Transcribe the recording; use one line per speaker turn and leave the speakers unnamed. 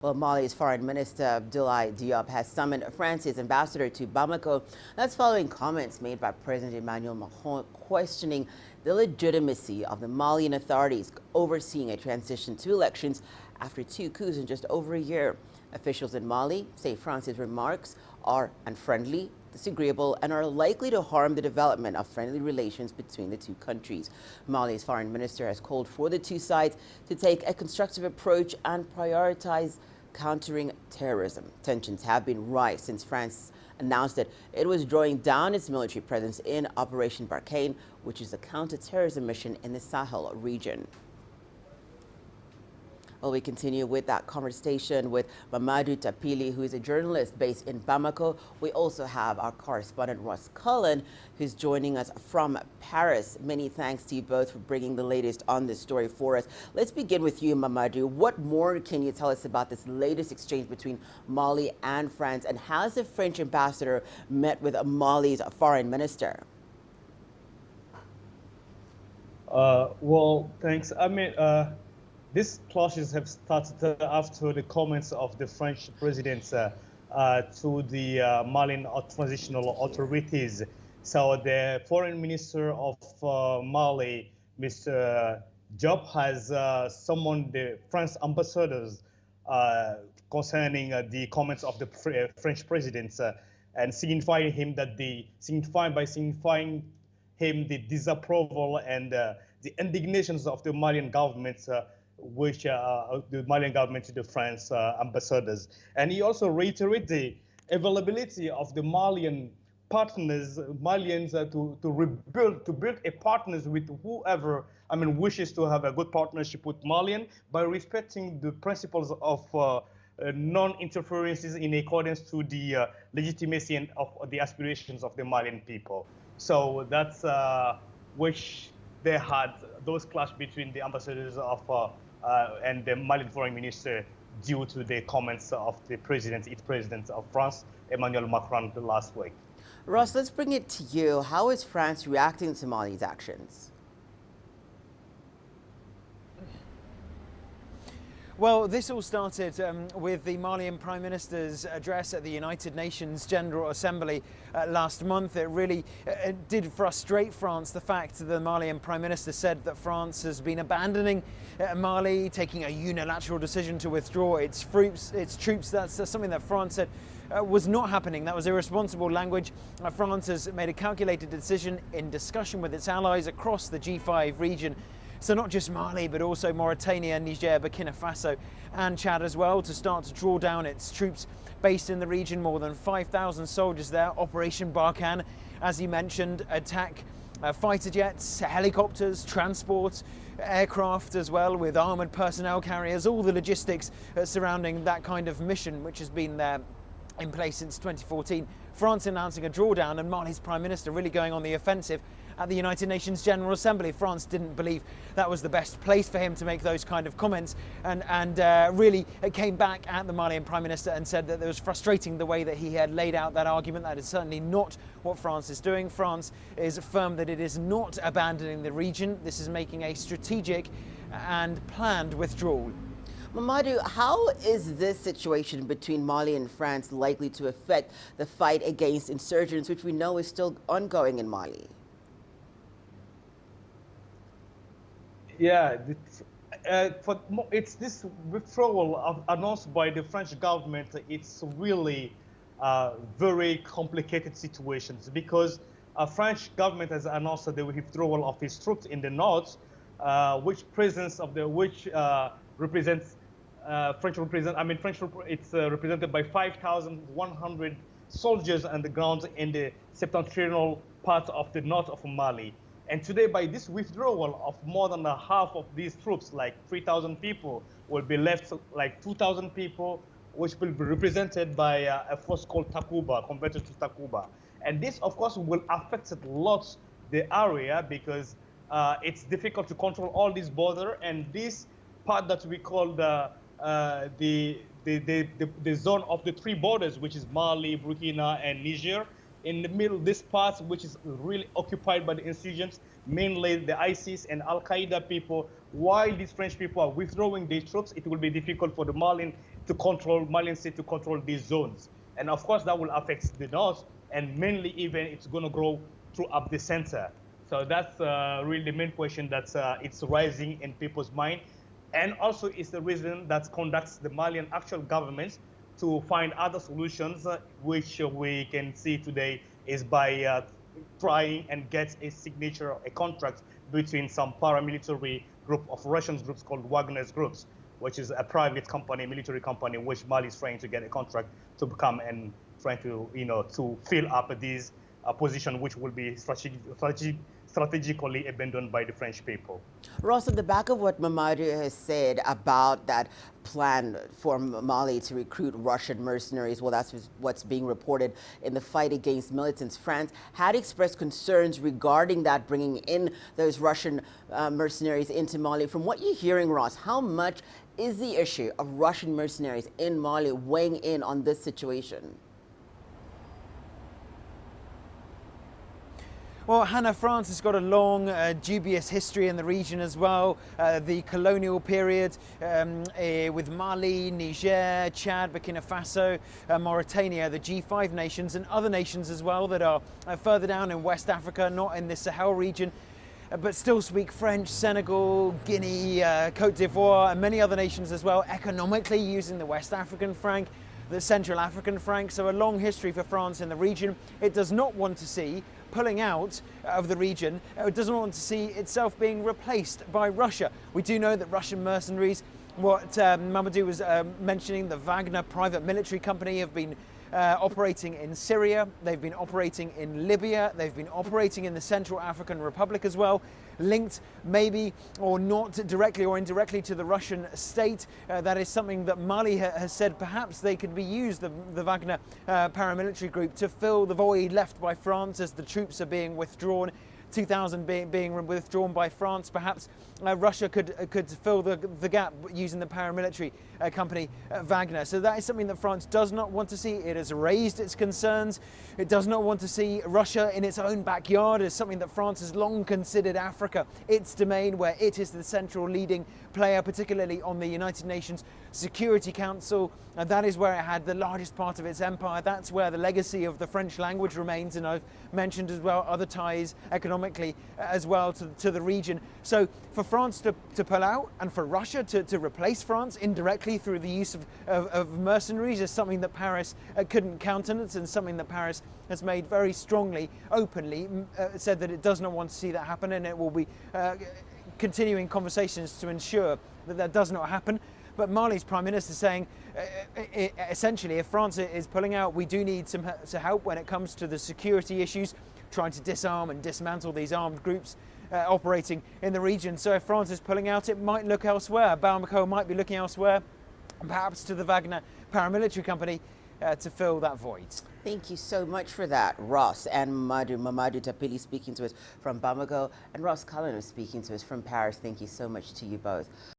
Well, Mali's Foreign Minister Abdoulaye Diop has summoned France's ambassador to Bamako. That's following comments made by President Emmanuel Macron questioning the legitimacy of the Malian authorities overseeing a transition to elections after two coups in just over a year. Officials in Mali say France's remarks are unfriendly, disagreeable, and are likely to harm the development of friendly relations between the two countries. Mali's foreign minister has called for the two sides to take a constructive approach and prioritize countering terrorism. Tensions have been rising since France announced that it was drawing down its military presence in Operation Barkhane, which is a counter-terrorism mission in the Sahel region. Well, we continue with that conversation with Mamadou Tapili, who is a journalist based in Bamako. We also have our correspondent Ross Cullen, who's joining us from Paris. Many thanks to you both for bringing the latest on this story for us. Let's begin with you, Mamadou. What more can you tell us about this latest exchange between Mali and France, and how has the French ambassador met with Mali's foreign minister?
Well, thanks. These clashes have started after the comments of the French president to the Malian transitional authorities. So the foreign minister of Mali, Mr. Diop, has summoned the French ambassadors concerning the comments of the French president and signifying him that signifying him the disapproval and the indignations of the Malian government, which the Malian government to the French ambassadors. And he also reiterated the availability of the Malians to build a partners with whoever wishes to have a good partnership with Malian by respecting the principles of non-interferences in accordance to the legitimacy and of the aspirations of the Malian people. So that's which they had those clash between the ambassadors of and the Malian foreign minister due to the comments of the president of France, Emmanuel Macron, last week.
Ross, let's bring it to you. How is France reacting to Mali's actions?
Well, this all started with the Malian Prime Minister's address at the United Nations General Assembly last month. It really did frustrate France, the fact that the Malian Prime Minister said that France has been abandoning Mali, taking a unilateral decision to withdraw its troops. That's something that France said was not happening. That was irresponsible language. France has made a calculated decision in discussion with its allies across the G5 region. So not just Mali, but also Mauritania, Niger, Burkina Faso and Chad as well, to start to draw down its troops based in the region. More than 5,000 soldiers there. Operation Barkhane, as you mentioned, attack fighter jets, helicopters, transport, aircraft as well, with armoured personnel carriers, all the logistics surrounding that kind of mission, which has been there in place since 2014. France announcing a drawdown and Mali's Prime Minister really going on the offensive at the United Nations General Assembly. France didn't believe that was the best place for him to make those kind of comments, and really came back at the Malian Prime Minister and said that it was frustrating the way that he had laid out that argument. That is certainly not what France is doing. France is firm that it is not abandoning the region. This is making a strategic and planned withdrawal.
Mamadou, how is this situation between Mali and France likely to affect the fight against insurgents, which we know is still ongoing in Mali?
Yeah, it's this withdrawal announced by the French government. It's really very complicated situations because French government has announced the withdrawal of its troops in the north, which represents it's represented by 5,100 soldiers on the ground in the septentrional part of the north of Mali. And today, by this withdrawal of more than half of these troops, like 3,000 people, will be left like 2,000 people, which will be represented by a force called Takuba, converted to Takuba. And this, of course, will affect a lot the area because it's difficult to control all these borders. And this part that we call the zone of the three borders, which is Mali, Burkina, and Niger, in the middle, this part, which is really occupied by the insurgents, mainly the ISIS and Al-Qaeda people, while these French people are withdrawing their troops, it will be difficult for the Malian to control Malian state, to control these zones. And of course, that will affect the north, and mainly even it's going to grow throughout the center. So that's really the main question that it's rising in people's mind. And also it's the reason that conducts the Malian actual government to find other solutions, which we can see today is by trying and get a signature, a contract between some paramilitary group of Russian groups called Wagner's groups, which is a private company, military company, which Mali is trying to get a contract to become and trying to, to fill up these position, which will be strategically abandoned by the French people.
Ross, on the back of what Mamadou has said about that plan for Mali to recruit Russian mercenaries, well, that's what's being reported in the fight against militants. France had expressed concerns regarding that, bringing in those Russian mercenaries into Mali. From what you're hearing, Ross, how much is the issue of Russian mercenaries in Mali weighing in on this situation?
Well, Hannah, France has got a long, dubious history in the region as well. The colonial period with Mali, Niger, Chad, Burkina Faso, Mauritania, the G5 nations, and other nations as well that are further down in West Africa, not in the Sahel region, but still speak French. Senegal, Guinea, Cote d'Ivoire, and many other nations as well, economically using the West African franc, the Central African franc. So a long history for France in the region. It does not want to see pulling out of the region. It doesn't want to see itself being replaced by Russia. We do know that Russian mercenaries, what Mamadou was mentioning, the Wagner private military company, have been operating in Syria, they've been operating in Libya, they've been operating in the Central African Republic as well, linked maybe or not directly or indirectly to the Russian state. That is something that Mali has said perhaps they could be used, the Wagner paramilitary group, to fill the void left by France as the troops are being withdrawn. 2,000 being withdrawn by France. Perhaps Russia could fill the gap using the paramilitary company Wagner. So that is something that France does not want to see. It has raised its concerns. It does not want to see Russia in its own backyard. As something that France has long considered Africa its domain, where it is the central leading player, particularly on the United Nations Security Council. And that is where it had the largest part of its empire. That's where the legacy of the French language remains. And I've mentioned as well other ties economically as well to the region. So for France to pull out and for Russia to replace France indirectly through the use of mercenaries is something that Paris couldn't countenance, and something that Paris has made very strongly, openly, said that it does not want to see that happen, and it will be continuing conversations to ensure that that does not happen. But Mali's Prime Minister saying, essentially, if France is pulling out, we do need some help when it comes to the security issues, trying to disarm and dismantle these armed groups operating in the region. So if France is pulling out, it might look elsewhere. Bamako might be looking elsewhere, perhaps to the Wagner paramilitary company to fill that void.
Thank you so much for that, Ross. And Mamadou Tapili speaking to us from Bamako, and Ross Cullen speaking to us from Paris. Thank you so much to you both.